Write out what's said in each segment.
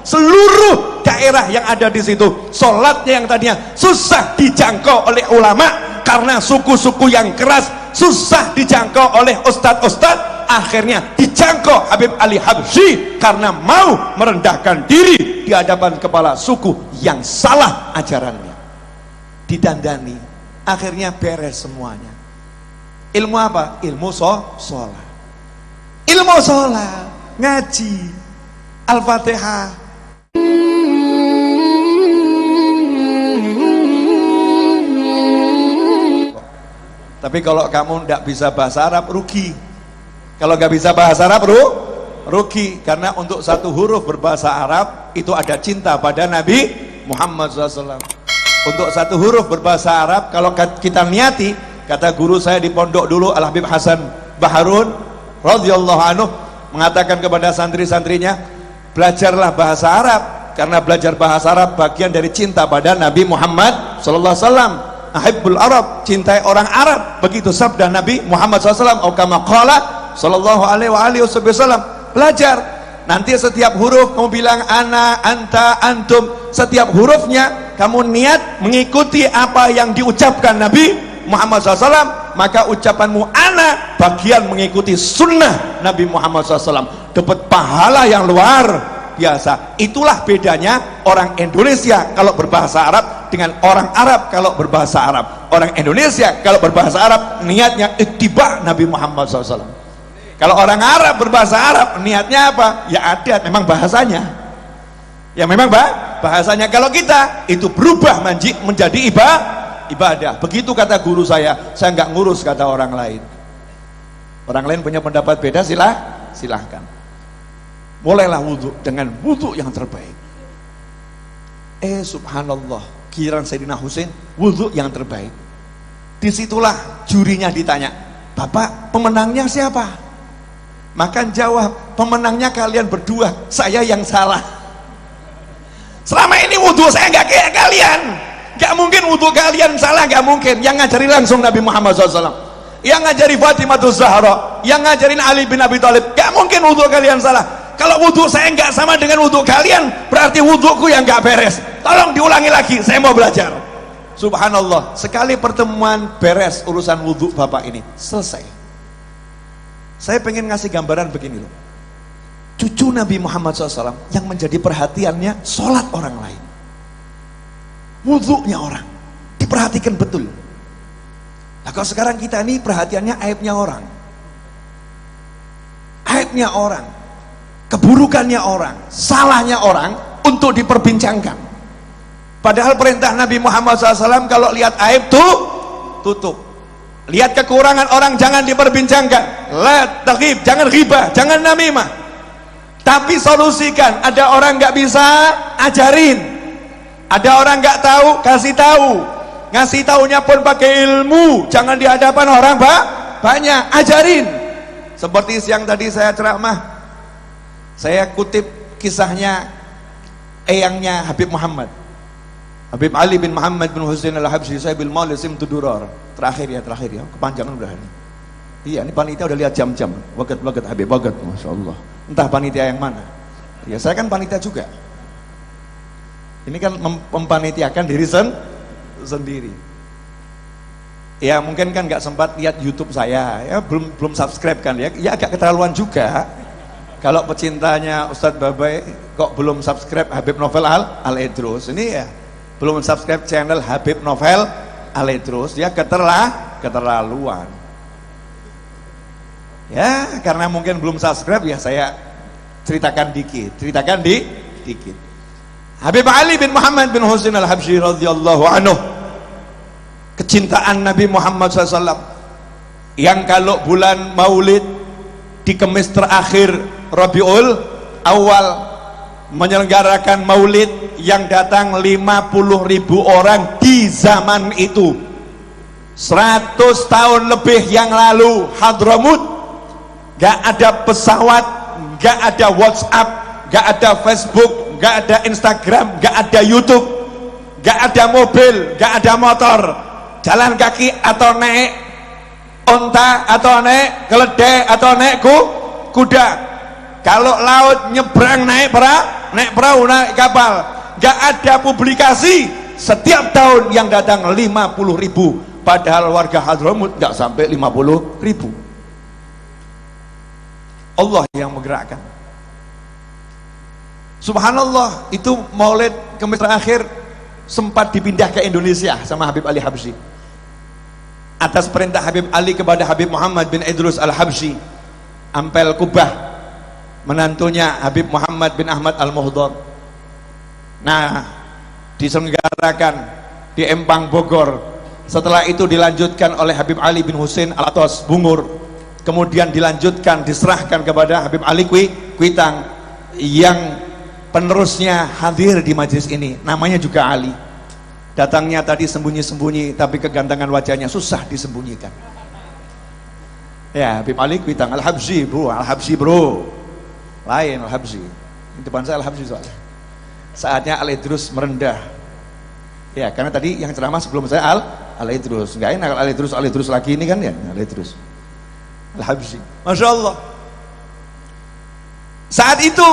seluruh daerah yang ada di situ. Sholatnya yang tadinya susah dijangkau oleh ulama karena suku-suku yang keras, susah dijangkau oleh ustadz-ustadz, akhirnya dijangkau Habib Ali Habsyi karena mau merendahkan diri di hadapan kepala suku yang salah ajarannya. Didandani, akhirnya beres semuanya. Ilmu apa? Ilmu sholat. Ilmu sholat, ngaji, Al-Fatihah. Tapi kalau kamu tidak bisa bahasa Arab, rugi. Kalau nggak bisa bahasa Arab, rugi. Karena untuk satu huruf berbahasa Arab itu ada cinta pada Nabi Muhammad SAW. Untuk satu huruf berbahasa Arab, kalau kita niati, kata guru saya di pondok dulu, Al Habib Hasan Baharun radhiyallahu anhu, mengatakan kepada santri-santrinya, belajarlah bahasa Arab, karena belajar bahasa Arab bagian dari cinta pada Nabi Muhammad SAW. Ahibbul Arab, cintai orang Arab, begitu sabda Nabi Muhammad SAW. Atau kama qala sallallahu alaihi wasallam. Belajar, nanti setiap huruf kamu bilang ana, anta, antum. Setiap hurufnya kamu niat mengikuti apa yang diucapkan Nabi Muhammad SAW, maka ucapanmu ana bagian mengikuti sunnah Nabi Muhammad SAW, dapat pahala yang luar biasa. Itulah bedanya orang Indonesia kalau berbahasa Arab dengan orang Arab kalau berbahasa Arab. Orang Indonesia kalau berbahasa Arab niatnya ittiba Nabi Muhammad SAW. Kalau orang Arab berbahasa Arab niatnya apa? Ya adat, memang bahasanya. Ya memang bahasanya. Kalau kita itu berubah menjadi ibadah. Begitu kata guru saya nggak ngurus kata orang lain. Orang lain punya pendapat beda, silahkan. Mulailah wudhu dengan wudhu yang terbaik. Subhanallah, giliran Sayyidina Husain wudhu yang terbaik. Disitulah jurinya ditanya, Bapak pemenangnya siapa? Maka jawab, pemenangnya kalian berdua, saya yang salah. Selama ini wudhu saya nggak kayak kalian. Nggak mungkin wudhu kalian salah, nggak mungkin. Yang ngajari langsung Nabi Muhammad SAW, yang ngajari Fatimah Zahra, yang ngajarin Ali bin Abi Thalib. Nggak mungkin wudhu kalian salah. Kalau wudhu saya nggak sama dengan wudhu kalian, berarti wudhuku yang nggak beres. Tolong diulangi lagi, saya mau belajar. Subhanallah, sekali pertemuan beres urusan wudhu bapak ini, selesai. Saya pengen ngasih gambaran begini loh. Cucu Nabi Muhammad SAW yang menjadi perhatiannya sholat orang lain, wudhunya orang, diperhatikan betul. Nah kalau sekarang kita ini perhatiannya aibnya orang, keburukannya orang, salahnya orang untuk diperbincangkan. Padahal perintah Nabi Muhammad SAW kalau lihat aib tutup, lihat kekurangan orang jangan diperbincangkan, la taghib, jangan ghibah, jangan namimah, tapi solusikan. Ada orang nggak bisa, ajarin. Ada orang nggak tahu, kasih tahu. Ngasih taunya pun pakai ilmu, jangan di hadapan orang banyak, ajarin. Seperti siang tadi saya ceramah, saya kutip kisahnya eyangnya Habib Muhammad, Habib Ali bin Muhammad bin Husain al-Habsyi Sahibil Maulid Simtudurar. Terakhir ya, kepanjangan udah ini. Iya, ini panitia udah lihat jam-jam. Wagat Habib, wagat, Masya Allah. Entah panitia yang mana. Ya saya kan panitia juga. Ini kan mempanitiakan diri sendiri. Ya mungkin kan nggak sempat lihat YouTube saya, ya belum subscribe kan ya agak keterlaluan juga. Kalau pecintanya Ustadz Babai kok belum subscribe Habib Novel Al-Idrus, ini ya belum subscribe channel Habib Novel Al-Idrus, ya keterlaluan. Ya karena mungkin belum subscribe ya saya ceritakan dikit. Habib Ali bin Muhammad bin Husain al-Habsyi radhiyallahu anhu, kecintaan Nabi Muhammad SAW, yang kalau bulan Maulid di Kemis terakhir Rabiul Awal menyelenggarakan Maulid yang datang 50.000 orang di zaman itu. 100 tahun lebih yang lalu Hadramut, gak ada pesawat, gak ada WhatsApp, gak ada Facebook, gak ada Instagram, gak ada YouTube, gak ada mobil, gak ada motor, jalan kaki atau naik onta atau naik keledai atau naik kuda. Kalau laut nyebrang naik naik perahu, naik kapal, nggak ada publikasi. Setiap tahun yang datang 50.000, padahal warga Hadramut nggak sampai 50.000. Allah yang menggerakkan. Subhanallah, itu Maulid Kemis terakhir sempat dipindah ke Indonesia sama Habib Ali Habsyi atas perintah Habib Ali kepada Habib Muhammad bin Idrus Al-Habsyi, Ampel Kubah, menantunya Habib Muhammad bin Ahmad Al-Muhdar. Nah, diselenggarakan di Empang, Bogor. Setelah itu dilanjutkan oleh Habib Ali bin Husain Al-Atos, Bungur. Kemudian dilanjutkan, diserahkan kepada Habib Ali Kuitang, yang penerusnya hadir di majelis ini, namanya juga Ali. Datangnya tadi sembunyi-sembunyi, tapi kegantengan wajahnya susah disembunyikan. Ya, Habib Ali Kuitang Al-Habsyi bro, Al-Habsyi bro, lain Al-Habsyi. Di depan saya Al-Habsyi soalnya. Saatnya Al-Idrus merendah. Ya, karena tadi yang ceramah sebelum saya Al-Idrus, nggak enak Al-Idrus lagi ini kan ya, Al-Idrus Al-Habsyi. Masya Allah. Saat itu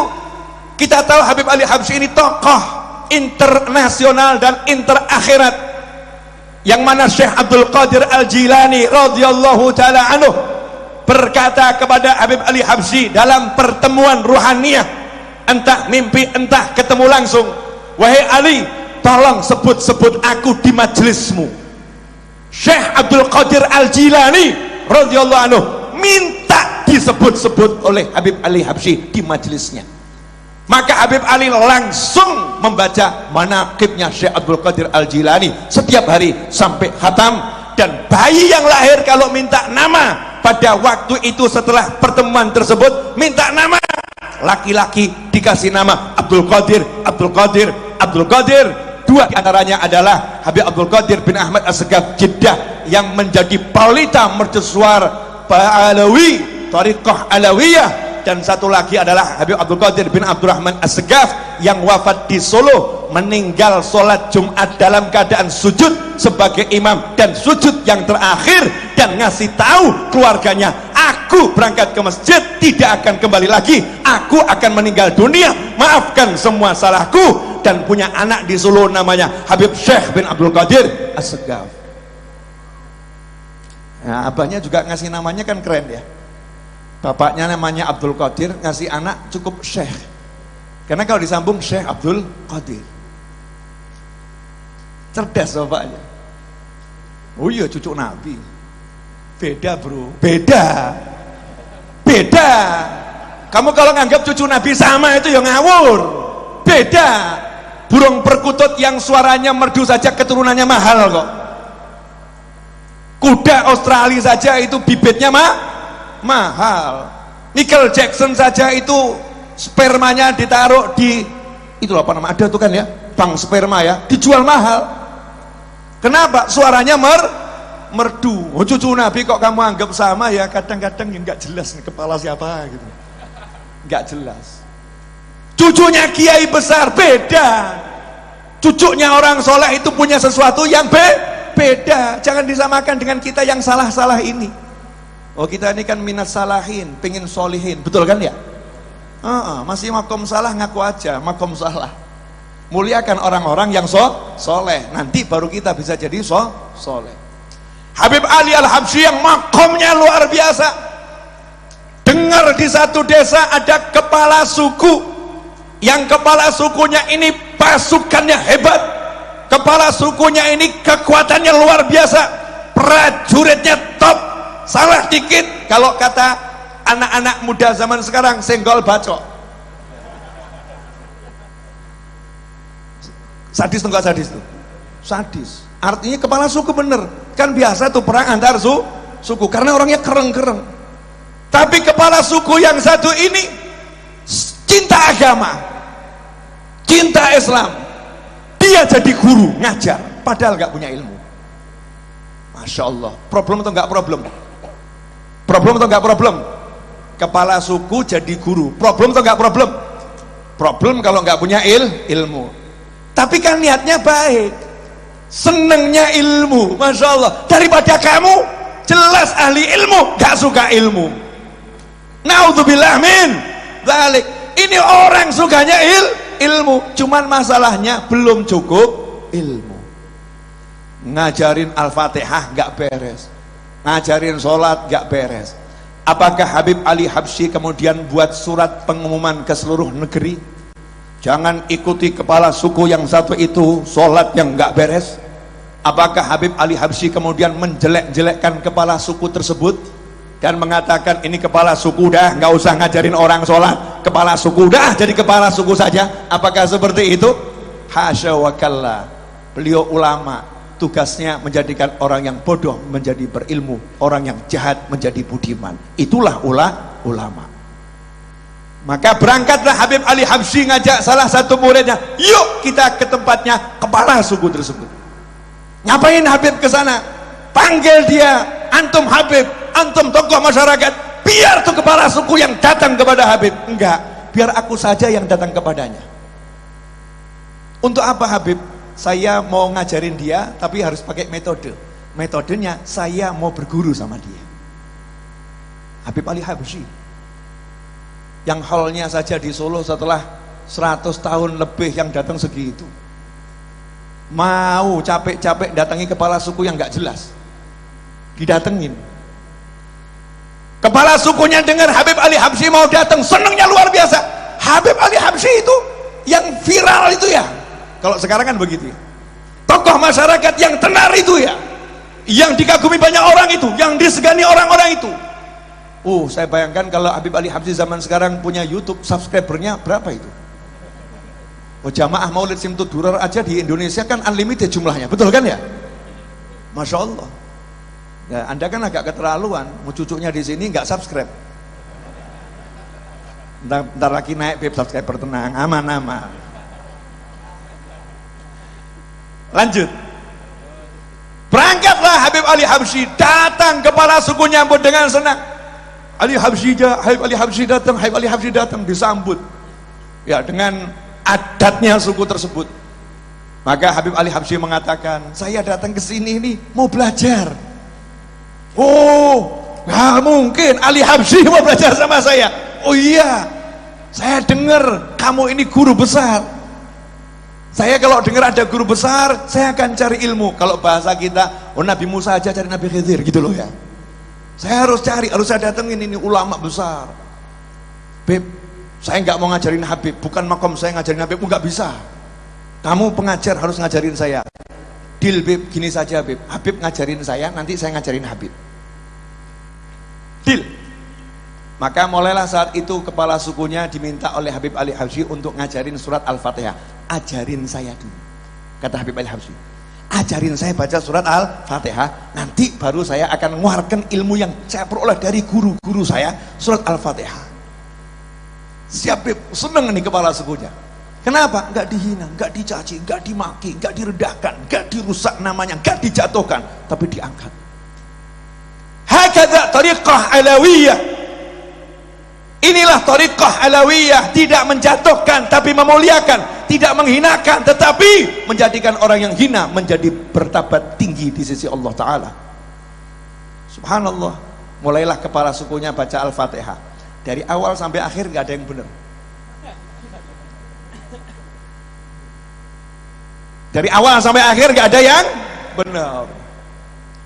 kita tahu Habib Ali Habsyi ini tokoh internasional dan interakhirat, yang mana Syekh Abdul Qadir Al-Jilani radhiyallahu taala anhu berkata kepada Habib Ali Habsyi dalam pertemuan ruhaniyah, entah mimpi entah ketemu langsung, wahai Ali, tolong sebut-sebut aku di majelismu. Syekh Abdul Qadir Al-Jilani radhiyallahu anhu minta disebut-sebut oleh Habib Ali Habsyi di majelisnya. Maka Habib Ali langsung membaca manaqibnya Syekh Abdul Qadir Al-Jilani setiap hari sampai khatam. Dan bayi yang lahir kalau minta nama pada waktu itu setelah pertemuan tersebut, minta nama laki-laki dikasih nama Abdul Qadir, Abdul Qadir, Abdul Qadir. Dua diantaranya adalah Habib Abdul Qadir bin Ahmad As-Segaf Jeddah, yang menjadi paulita mercusuar Alawi, Thariqah Alawiyah. Dan satu lagi adalah Habib Abdul Qadir bin Abdurrahman As-Segaf, yang wafat di Solo, meninggal sholat Jumat dalam keadaan sujud sebagai imam dan sujud yang terakhir, dan ngasih tahu keluarganya, aku berangkat ke masjid tidak akan kembali lagi, aku akan meninggal dunia, maafkan semua salahku. Dan punya anak di Solo namanya Habib Syekh bin Abdul Qadir As-Segaf. Nah, abahnya juga ngasih namanya kan keren ya. Bapaknya namanya Abdul Qadir, ngasih anak cukup Syekh, karena kalau disambung Syekh Abdul Qadir. Cerdas bapaknya. Oh iya, cucu Nabi. Beda bro, beda. Kamu kalau nganggap cucu Nabi sama itu ya ngawur. Beda. Burung perkutut yang suaranya merdu saja keturunannya mahal kok. Kuda Australia saja itu bibitnya mahal. Michael Jackson saja itu spermanya ditaruh di itu apa nama, ada tuh kan ya, bank sperma ya, dijual mahal. Kenapa? Suaranya merdu. Oh, cucu Nabi kok kamu anggap sama ya? Kadang-kadang yang nggak jelas nih kepala siapa gitu, nggak jelas. Cucunya kiai besar beda, cucunya orang soleh itu punya sesuatu yang beda. Jangan disamakan dengan kita yang salah-salah ini. Oh, kita ini kan minas salahin, pengen solihin, betul kan ya? Masih makom salah, ngaku aja makom salah. Muliakan orang-orang yang soleh, nanti baru kita bisa jadi soleh. Habib Ali Al-Habsyi yang makomnya luar biasa. Dengar di satu desa ada kepala suku, yang kepala sukunya ini pasukannya hebat, kepala sukunya ini kekuatannya luar biasa, prajuritnya top. Salah dikit, kalau kata anak-anak muda zaman sekarang, senggol bacok. Sadis tuh, nggak sadis tuh? Sadis. Artinya kepala suku bener. Kan biasa tuh perang antar suku, karena orangnya kereng-kereng. Tapi kepala suku yang satu ini cinta agama, cinta Islam. Dia jadi guru ngajar, padahal nggak punya ilmu. Masya Allah. Problem atau nggak problem? Problem atau enggak problem? Kepala suku jadi guru, problem atau enggak problem? Problem kalau enggak punya ilmu. Tapi kan niatnya baik, senengnya ilmu, Masya Allah. Daripada kamu jelas ahli ilmu enggak suka ilmu. Naudzubillah min dzalik. Ini orang sukanya ilmu, cuman masalahnya belum cukup ilmu. Ngajarin Al-Fatihah nggak beres, ngajarin sholat nggak beres. Apakah Habib Ali Habsyi kemudian buat surat pengumuman ke seluruh negeri, jangan ikuti kepala suku yang satu itu sholat yang nggak beres? Apakah Habib Ali Habsyi kemudian menjelek-jelekkan kepala suku tersebut dan mengatakan ini kepala suku dah, nggak usah ngajarin orang sholat, kepala suku dah jadi kepala suku saja? Apakah seperti itu? Hasya wa kalla. Beliau ulama, tugasnya menjadikan orang yang bodoh menjadi berilmu, orang yang jahat menjadi budiman. Itulah ulama. Maka berangkatlah Habib Ali Habsyi ngajak salah satu muridnya, yuk kita ke tempatnya kepala suku tersebut. Ngapain Habib ke sana? Panggil dia, antum Habib, antum tokoh masyarakat, biar tuh kepala suku yang datang kepada Habib. Enggak, biar aku saja yang datang kepadanya. Untuk apa Habib? Saya mau ngajarin dia, tapi harus pakai metode. Metodenya saya mau berguru sama dia. Habib Ali Habsyi yang hallnya saja di Solo setelah 100 tahun lebih yang datang segitu, mau capek-capek datangi kepala suku yang nggak jelas, didatengin. Kepala sukunya dengar Habib Ali Habsyi mau datang, senangnya luar biasa. Habib Ali Habsyi itu yang viral itu ya, kalau sekarang kan begitu ya. Tokoh masyarakat yang tenar itu ya, yang dikagumi banyak orang itu, yang disegani orang-orang itu. Saya bayangkan kalau Habib Ali Habsyi zaman sekarang punya YouTube, subscribernya berapa itu? Jamaah Maulid Simtud Durar aja di Indonesia kan unlimited jumlahnya, betul kan ya? Masya Allah. Ya, Anda kan agak keterlaluan, mau cucunya di sini nggak subscribe. Ntar lagi naik Beb, subscriber, tenang, aman-aman. Lanjut. Berangkatlah Habib Ali Habsyi, datang kepala suku nyambut dengan senang. Habib Ali Habsyi datang, Habib Ali Habsyi datang, disambut ya dengan adatnya suku tersebut. Maka Habib Ali Habsyi mengatakan, saya datang ke sini ini mau belajar. Nggak mungkin Ali Habsyi mau belajar sama saya. Oh iya, saya dengar kamu ini guru besar. Saya kalau dengar ada guru besar, saya akan cari ilmu. Kalau bahasa kita, Nabi Musa aja cari Nabi Khidir gitu loh ya. Saya harus cari, harus saya datengin ini ulama besar. Beb, saya nggak mau ngajarin Habib, bukan makom saya ngajarin Habib, nggak bisa. Kamu pengajar harus ngajarin saya. Deal Beb, gini saja Beb, Habib ngajarin saya, nanti saya ngajarin Habib. Deal. Maka mulailah saat itu kepala sukunya diminta oleh Habib Ali Habsyi untuk ngajarin surat Al-Fatihah. Ajarin saya dulu, kata Habib Ali Habsyi. Ajarin saya baca surat Al-Fatihah, nanti baru saya akan mengeluarkan ilmu yang saya peroleh dari guru-guru saya, surat Al-Fatihah. Siap Beb, seneng nih kepala sukunya. Kenapa? Enggak dihina, enggak dicaci, enggak dimaki, enggak direndahkan, enggak dirusak namanya, enggak dijatuhkan, tapi diangkat. Hakadha tariqah alawiyah. Inilah tariqah alawiyah, tidak menjatuhkan tapi memuliakan, tidak menghinakan tetapi menjadikan orang yang hina menjadi bertabat tinggi di sisi Allah Ta'ala. Subhanallah. Mulailah kepala sukunya baca Al-Fatihah, dari awal sampai akhir nggak ada yang benar. Dari awal sampai akhir nggak ada yang benar.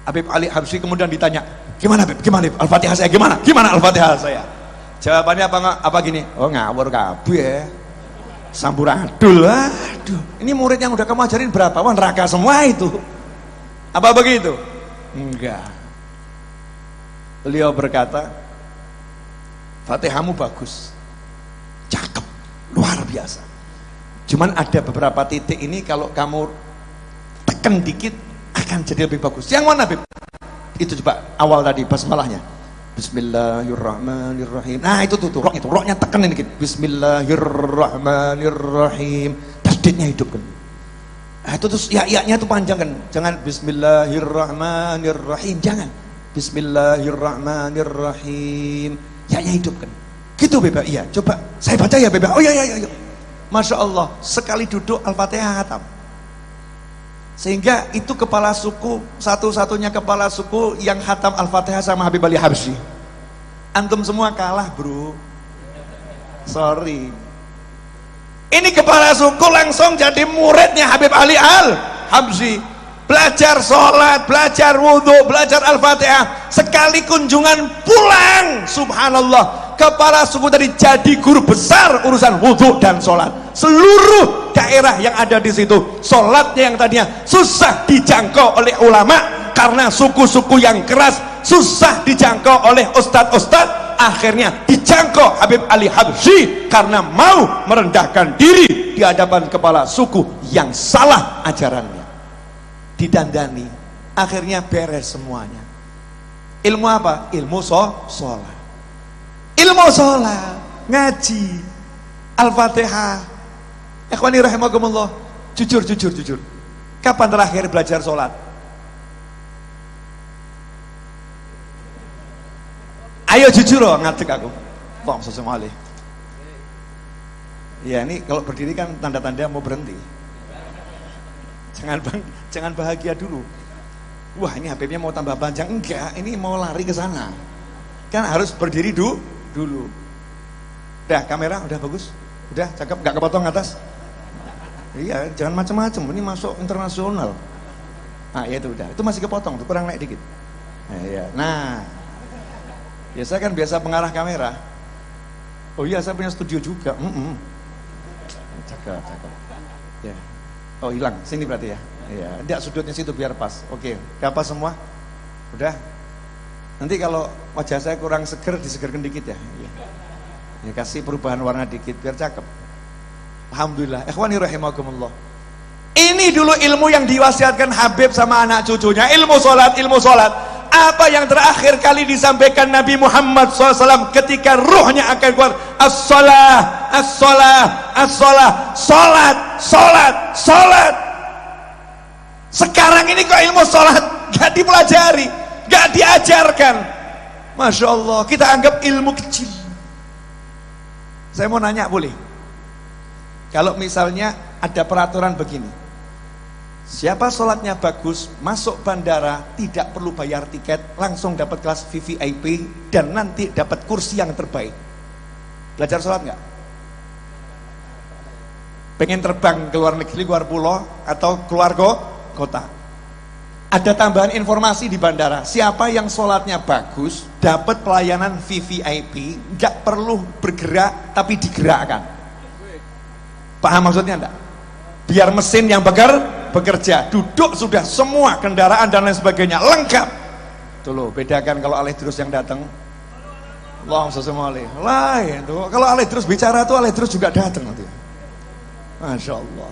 Habib Ali Habsyi kemudian ditanya, gimana Habib? Gimana Habib? Al-Fatihah saya gimana? Gimana Al-Fatihah saya? Jawabannya apa gini? Ngawur kabeh ya. Samburadul. Aduh, ini murid yang udah kamu ajarin berapa? Wah, neraka semua itu. Apa begitu? Enggak. Beliau berkata, Fatihahmu bagus, cakep, luar biasa. Cuman ada beberapa titik ini kalau kamu tekan dikit akan jadi lebih bagus. Yang mana Bib? Itu coba awal tadi basmalahnya. Bismillahirrahmanirrahim. Nah itu tuh roknya tekenin dikit. Bismillahirrahmanirrahim. Tasdidnya hidupkan. Nah itu terus ya-nya itu panjang kan. Jangan Bismillahirrahmanirrahim. Jangan. Bismillahirrahmanirrahim. Ya-nya hidupkan. Gitu Beba. Iya. Coba saya baca ya Beba. Oh iya. Masya Allah. Sekali duduk Al-Fatihah khatam. Sehingga itu kepala suku, satu-satunya kepala suku yang khatam Al-Fatihah sama Habib Ali Habsyi. Antum semua kalah bro, sorry. Ini kepala suku langsung jadi muridnya Habib Ali Al-Habsyi, belajar sholat, belajar wudhu, belajar Al-Fatihah. Sekali kunjungan pulang, subhanallah, kepala suku tadi jadi guru besar urusan wudhu dan sholat. Seluruh daerah yang ada di situ, sholatnya yang tadinya susah dijangkau oleh ulama karena suku-suku yang keras, susah dijangkau oleh ustadz-ustadz, akhirnya dijangkau Habib Ali Habsyi karena mau merendahkan diri di hadapan kepala suku yang salah ajarannya. Didandani, akhirnya beres semuanya. Ilmu apa? Ilmu sholat. Ilmu sholat, ngaji, Al-Fatihah. Ikhwani rahimakumullah, jujur. Kapan terakhir belajar sholat? Ayo jujur loh, ngadeg aku. Tong sesemali. Ya ini kalau berdiri kan tanda-tanda mau berhenti. Jangan bahagia dulu. Wah ini Habibnya mau tambah panjang, enggak, ini mau lari ke sana. Kan harus berdiri dulu. Udah kamera udah bagus, udah cakep, nggak kepotong atas. Iya, jangan macam-macam, ini masuk internasional. Nah ya itu udah, itu masih kepotong, tuh kurang naik dikit. Nah, ya saya kan biasa pengarah kamera. Oh iya saya punya studio juga. Cakep. Ya. Oh hilang, sini berarti ya. Iya, enggak sudutnya situ biar pas. Oke, udah pas semua? Udah. Nanti kalau wajah saya kurang seger, disegerkan dikit ya. Ya kasih perubahan warna dikit biar cakep. Alhamdulillah. Ikhwani rahimakumullah. Ini dulu ilmu yang diwasiatkan Habib sama anak cucunya, ilmu sholat. Apa yang terakhir kali disampaikan Nabi Muhammad SAW ketika ruhnya akan keluar? As-salah. Sholat. Sekarang ini kok ilmu sholat gak dipelajari, gak diajarkan. Masya Allah, kita anggap ilmu kecil. Saya mau nanya boleh? Kalau misalnya ada peraturan begini, siapa sholatnya bagus, masuk bandara, tidak perlu bayar tiket, langsung dapat kelas VVIP, dan nanti dapat kursi yang terbaik. Belajar sholat nggak? Pengen terbang ke luar negeri, keluar pulau, atau keluar kota? Ada tambahan informasi di bandara, siapa yang sholatnya bagus, dapat pelayanan VVIP, nggak perlu bergerak, tapi digerakkan. Paham maksudnya enggak? Biar mesin yang bekerja, duduk sudah semua kendaraan dan lain sebagainya lengkap. Tuh loh, bedakan kalau alih terus yang datang. Allahumma sholli alaihi. Lain tuh. Kalau alih terus bicara tuh alih terus juga datang nanti. Masya Allah.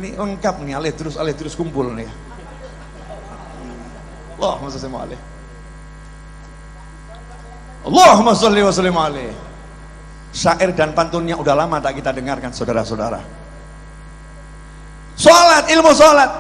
Ini lengkap nih alih terus kumpul nih. Allahumma sholli alaihi. Allahumma sholli wa sallim alaihi. Syair dan pantunnya udah lama tak kita dengarkan saudara-saudara. Sholat, ilmu sholat.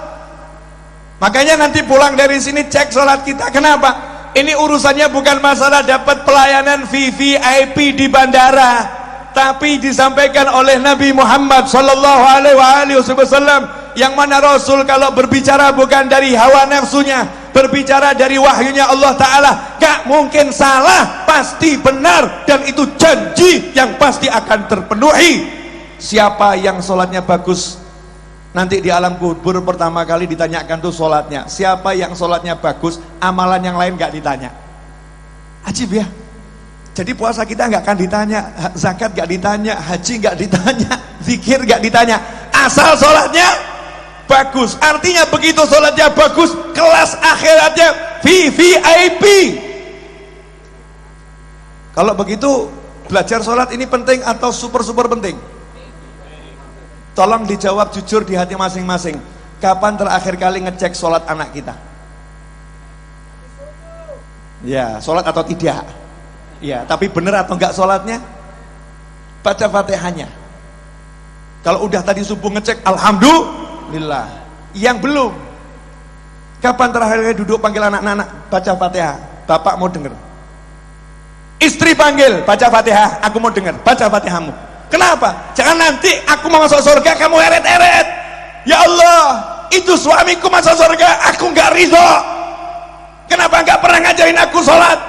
Makanya nanti pulang dari sini cek sholat kita. Kenapa? Ini urusannya bukan masalah dapat pelayanan VVIP di bandara, tapi disampaikan oleh Nabi Muhammad sallallahu alaihi wasallam, yang mana Rasul kalau berbicara bukan dari hawa nafsunya, berbicara dari wahyunya Allah Ta'ala, gak mungkin salah, pasti benar, dan itu janji yang pasti akan terpenuhi. Siapa yang sholatnya bagus, nanti di alam kubur pertama kali ditanyakan tuh sholatnya. Siapa yang sholatnya bagus, amalan yang lain gak ditanya. Ajib ya. Jadi puasa kita gak akan ditanya, zakat gak ditanya, haji gak ditanya, zikir gak ditanya, asal sholatnya bagus. Artinya begitu sholatnya bagus, kelas akhiratnya VVIP. Kalau begitu belajar sholat ini penting atau super penting? Tolong dijawab jujur di hati masing-masing. Kapan terakhir kali ngecek sholat anak kita? Ya, sholat atau tidak? Ya, tapi benar atau enggak sholatnya? Baca Fatihahnya. Kalau udah tadi subuh ngecek, alhamdulillah. Yang belum, kapan terakhir kali duduk panggil anak-anak baca Fatihah? Bapak mau dengar. Istri panggil baca Fatihah, aku mau dengar, baca Fatihahmu. Kenapa? Jangan nanti aku mau masuk surga kamu eret-eret. Ya Allah, itu suamiku masuk surga, aku nggak ridho. Kenapa nggak pernah ngajarin aku sholat?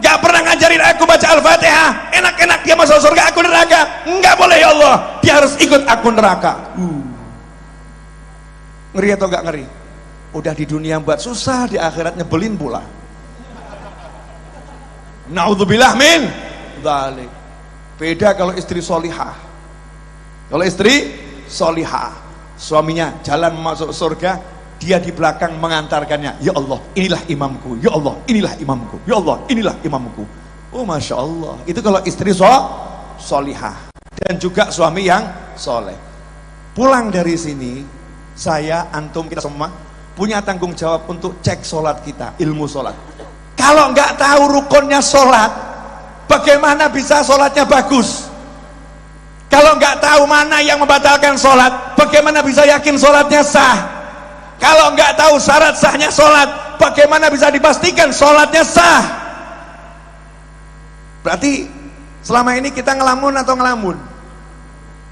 Gak pernah ngajarin aku baca Al-Fatihah, enak-enak dia masuk surga, aku neraka. Enggak boleh ya Allah, dia harus ikut aku neraka. Ngeri atau gak ngeri? Udah di dunia buat susah, di akhirat nyebelin pula. Naudzubillah min dzalik. Beda kalau istri solihah. Kalau istri solihah, suaminya jalan masuk surga, dia di belakang mengantarkannya. Ya Allah, inilah imamku. Ya Allah, inilah imamku. Ya Allah, inilah imamku. Oh Masya Allah. Itu kalau istri solihah. Dan juga suami yang soleh. Pulang dari sini, saya, antum, kita semua punya tanggung jawab untuk cek solat kita, ilmu solat. Kalau nggak tahu rukunnya solat, bagaimana bisa solatnya bagus? Kalau nggak tahu mana yang membatalkan solat, bagaimana bisa yakin solatnya sah? Kalau nggak tahu syarat sahnya solat, bagaimana bisa dipastikan solatnya sah? Berarti selama ini kita ngelamun atau ngelamun?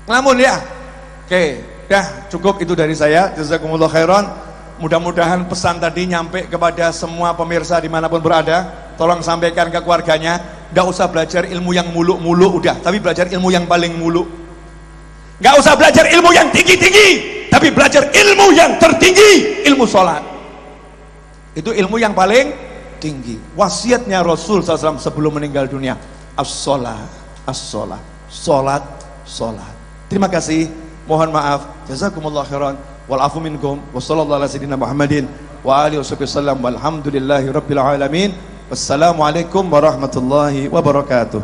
Ngelamun ya? Oke, dah cukup itu dari saya. Jazakumullah khairan. Mudah-mudahan pesan tadi nyampe kepada semua pemirsa dimanapun berada. Tolong sampaikan ke keluarganya. Nggak usah belajar ilmu yang muluk-muluk udah, tapi belajar ilmu yang paling muluk. Nggak usah belajar ilmu yang tinggi-tinggi, tapi belajar ilmu yang tertinggi, ilmu sholat. Itu ilmu yang paling tinggi. Wasiatnya Rasul SAW sebelum meninggal dunia, as-sholat, as-sholat, sholat, sholat. Terima kasih, mohon maaf, jazakumullah khairan, wal afu minkum, wa sallallahu ala sayyidina Muhammadin wa alihi wasallam, walhamdulillahi rabbil alamin. Wassalamualaikum warahmatullahi wabarakatuh.